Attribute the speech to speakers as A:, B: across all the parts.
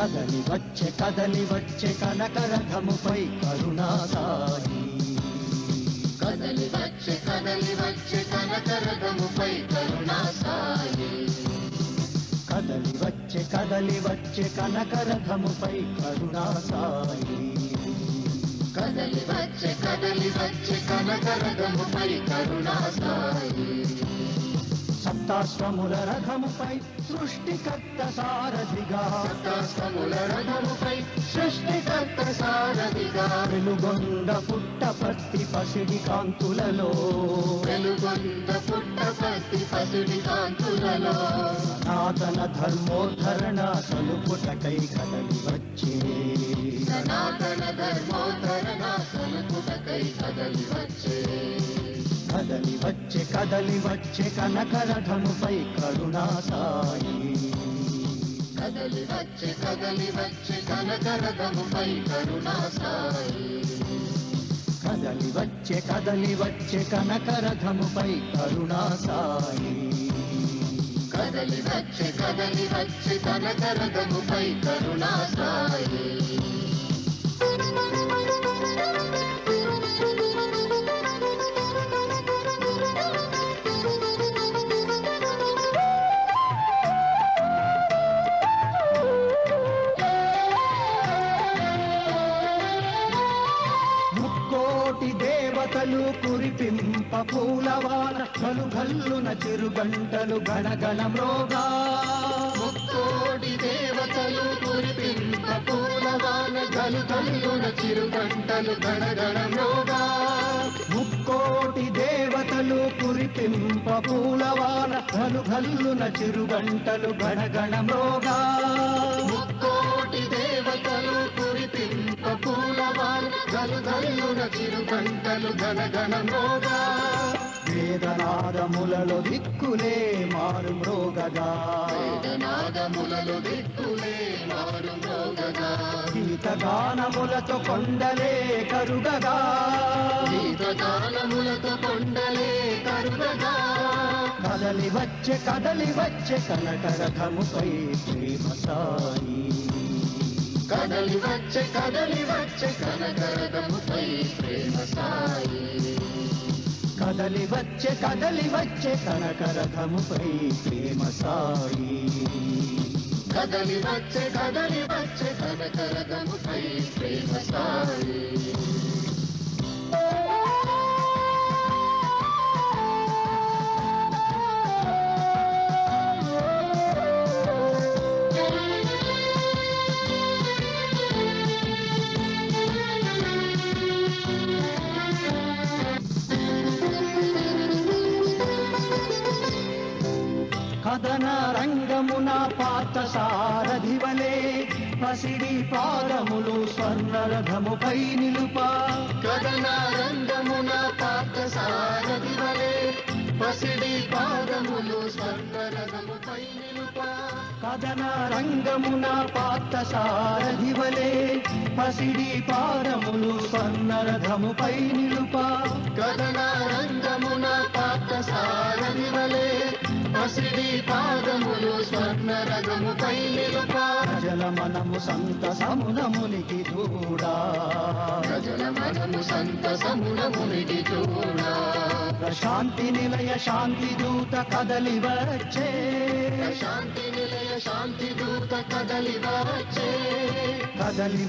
A: కదలి వచ్చే కనకరథముపై కరుణాసాయి
B: కదలి వచ్చే కనకరథముపై కరుణాసాయి
A: కదలి వచ్చే కనకరథముపై కరుణాసాయి
B: కదలి వచ్చే కనకరథముపై కరుణాసాయి
A: సప్తాశ్వముల రథముపై సృష్టికర్త సారథిగా
B: సృష్టికర్త సారథిగా
A: వెలుగొండ పుట్టపర్తి పసిడి కాంతులలో సనాతన ధర్మోద్ధరణ సలుపుటకై కదలి వచ్చే కదలి వచ్చే కనకరథముపై కరుణాసాయి
B: కదలి వచ్చే కనకరథముపై కరుణాసాయి
A: కదలి వచ్చే కనకరథముపై కరుణాసాయి
B: కదలి వచ్చే కనకరథముపై కరుణాసాయి
A: దేవతలు కురిపింప పూలవాన గలుగల్లున చిరుగంటలు గణగణ మ్రోగా
B: ముక్కోటి దేవతలు కురిపింప పూలవాన గలుగల్లున చిరుగంటలు గణగణ మ్రోగా
A: ముక్కోటి దేవతలు కురిపింప పూలవాన గలుగల్లున చిరుగంటలు గణగణ మ్రోగా
B: ముక్కోటి దేవతలు కురిపింప పూలవాన గలుగల్లున చిరుగంటలు గణగణ మ్రోగా
A: వేదనాదములలో దిక్కులే మారు మ్రోగగా గీతగానములతో కొండలే కరుగగా కదలి వచ్చే కనకరథముపై ప్రేమ సాయి
B: కదలి వచ్చే కనకరథముపై ప్రేమ సాయి
A: కదలి వచ్చే కనకరథముపై ప్రేమ సాయి
B: కదలి వచ్చే కనకరథముపై ప్రేమ సాయి
A: కదన రంగమున పాత సారథివలే పసిడి పాదములు స్వర్ణరథముపై నిలుప
B: కదన రంగమున పాత సారథివలే పసిడి పాదములు స్వర్ణరథముపై నిలుప
A: కదన రంగమున పాత సారథివలే పసిడి పాదములు స్వర్ణరథముపై నిలుప
B: కదన రంగమున పాత సారథివలే పసిడి పాదములు స్వర్ణరథముపై నిలుప
A: ప్రజల మనము సంతసమున మునికి చూడా శాంతి నిలయ శాంతి దూత కదలి వచ్చే కదలి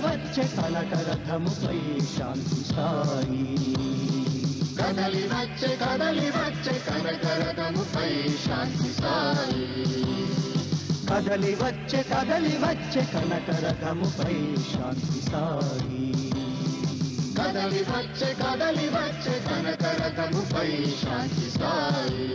A: వచ్చే కనకరథముపై శాంతి సాయి
B: కదలి వచ్చే కనకరథముపై శాంతి సాయి
A: కదలి వచ్చే కనకరథముపై శాంతి సాయి
B: కదలి వచ్చే కనకరథముపై శాంతి సాయి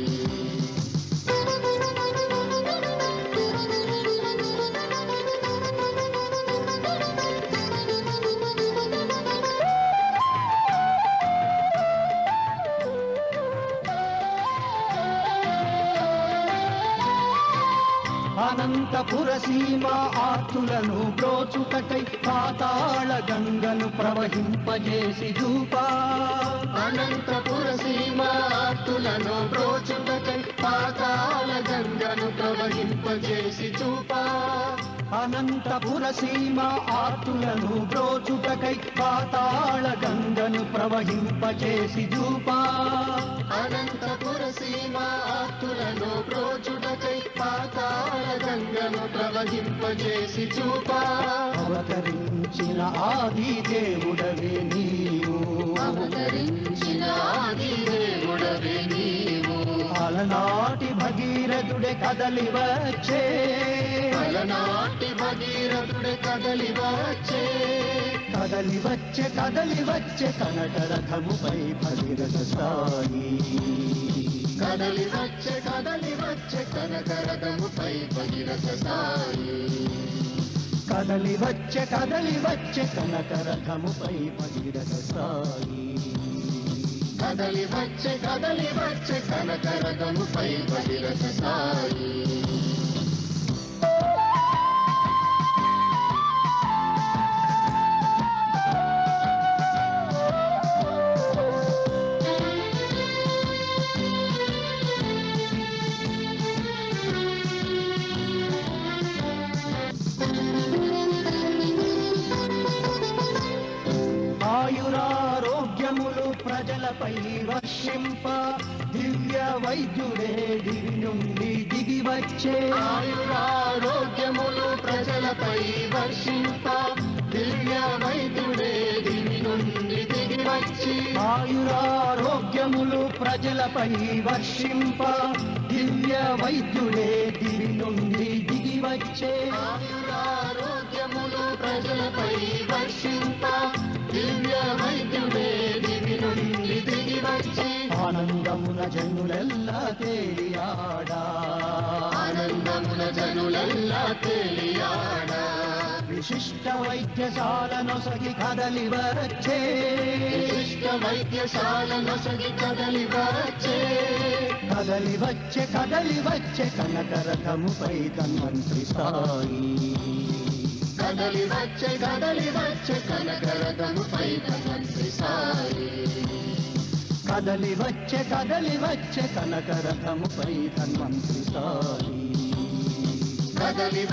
A: అనంతపుర సీమ ఆర్తులను బ్రోచుటకై పాతాళ గంగను ప్రవహింపజేసి చూపా
B: అనంతపుర సీమ ఆర్తులను బ్రోచుటకై పాతాళ గంగను ప్రవహింపజేసి చూపా
A: అనంతపుర సీమ ఆర్తులను బ్రోచుటకై పాతాళ గంగను ప్రవహింపచేసి చూపా
B: అనంతపుర సీమ ఆర్తులను బ్రోచుటకై పాతాళ గంగను ప్రవహింపచేసి చూపా
A: అవతరించిన ఆది దేవుడవే నీవు
B: అవతరించిన ఆది దేవుడవే నీవు
A: అలనాటి భగీరథుడే కదలి వచ్చే
B: అలనాటి భగీరథుడే కదలి వచ్చే
A: కదలి వచ్చే కదలి వచ్చే కనక రథముపై భగీరథ సాయి
B: కదలి వచ్చే కనక రథముపై భగీరథ సాయి
A: కదలి వచ్చే కనక రథముపై భగీరథ సాయి
B: కదలి వచ్చే కనక రథముపై భగీరథ సాయి
A: ఆయురారోగ్యములు ప్రజలపై వర్షింప దివ్య వైద్యుడే దివి నుండి దిగి వచ్చే
B: ఆయురారోగ్యములు ప్రజలపై వర్షింప దివ్య వైద్యుడే దివి నుండి దిగి వచ్చి
A: ఆయురారోగ్యములు ప్రజలపై వర్షింప దివ్య వైద్యుడే దివి నుండి దిగి వచ్చే
B: ఆయురారోగ్యములు ప్రజలపై వర్షింప దివ్య వైద్యుడే దివి నుండి దిగి వచ్చి
A: ఆనందమున జనులెల్లా తేలియాడా
B: ఆనందమున జనులెల్లా తేలియాడా
A: విశిష్ట వైద్యశాల నొసగి కదలి వచ్చే
B: విశిష్ట వైద్యశాల నొసగి కదలి వచ్చే
A: కదలి వచ్చే కనక రథముపై ధన్వంతరి సాయి
B: కదలి వచ్చే కనక రథముపై ధన్వంతరి సాయి
A: కదలి వచ్చే కనక రథముపై ధన్వంతరి సాయి
B: కదలి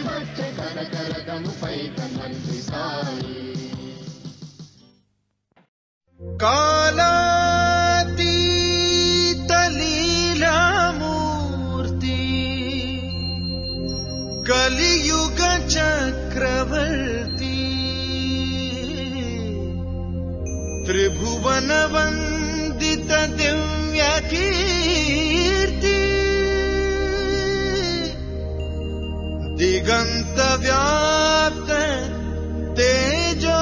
B: వచ్చే కనక రథముపై ధన్వంతరి సాయి
C: కాలాతీత లీలామూర్తి కలియుగ చక్రవర్తి త్రిభువన వందిత దివ్య కీర్తి దిగంత వ్యాప్త తేజో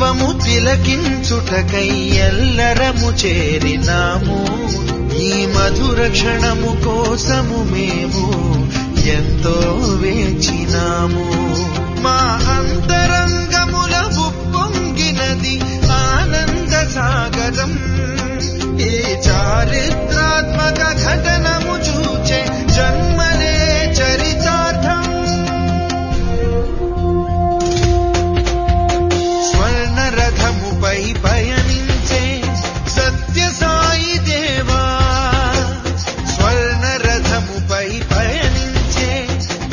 C: వైభవము తిలకించుటకై ఎల్లరము చేరినాము. ఈ మధుర క్షణము కోసము మేము ఎంతో వేచినాము. మా అంతరంగముల ఉప్పొంగినది ఆనంద సాగరం. ఈ చారిత్రాత్మక ఘటనము చూచే జన్మలే చరితార్థం. స్వర్ణరథముపై పయనించే సత్య సాయి దేవా, స్వర్ణరథముపై పయనించే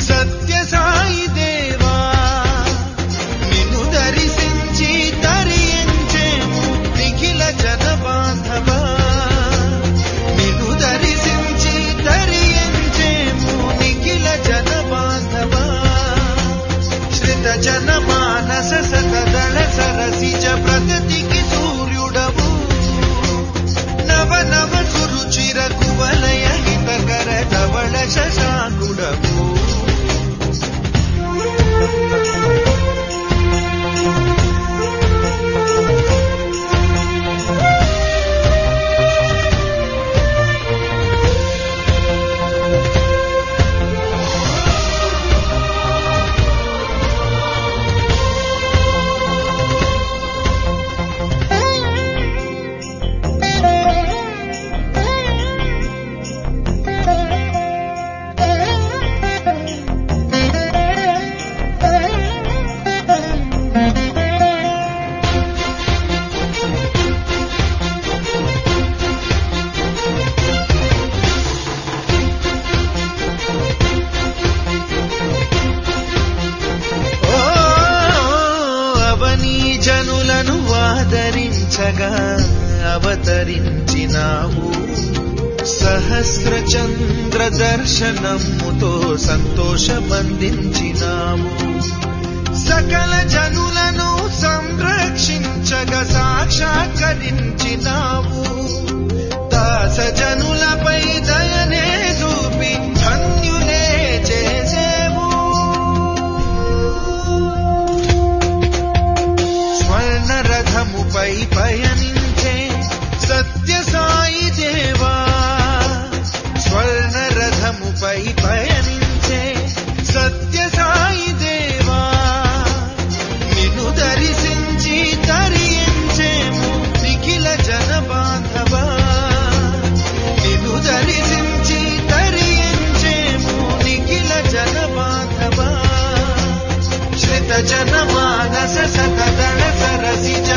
C: సత్య సాయి దేవా, నిన్ను దర్శించి తరించేము నిఖిల జన బాంధవా, నిన్ను దర్శించి తరించేము నిఖిల జన బాంధవా. శ్రిత జన మానస సతదళ సరసిజ ప్రగతికి సూర్యుడవు, నవ నవ సురుచిర కువలయ హితకర ధవళ శశాంకుడవు. జనులను ఆదరించగా అవతరించినావు. సహస్ర చంద్ర దర్శనముతో సంతోషమందించినావు. సకల జనులను సంరక్షించగా సాక్షాత్కరించినావు. దాస జనులపై దయనే చూపి ధన్యులే చేసేవు. స్వర్ణరథముపై పయనించే సత్య సాయి దేవా, స్వర్ణరథముపై పయనించే సత్య సాయి దేవా, నిన్ను దర్శించి తరించేము నిఖిల జన బాంధవా, నిన్ను దర్శించి తరించేము నిఖిల జన బాంధవా. శ్రిత జన మానస సతదళ సరసిజ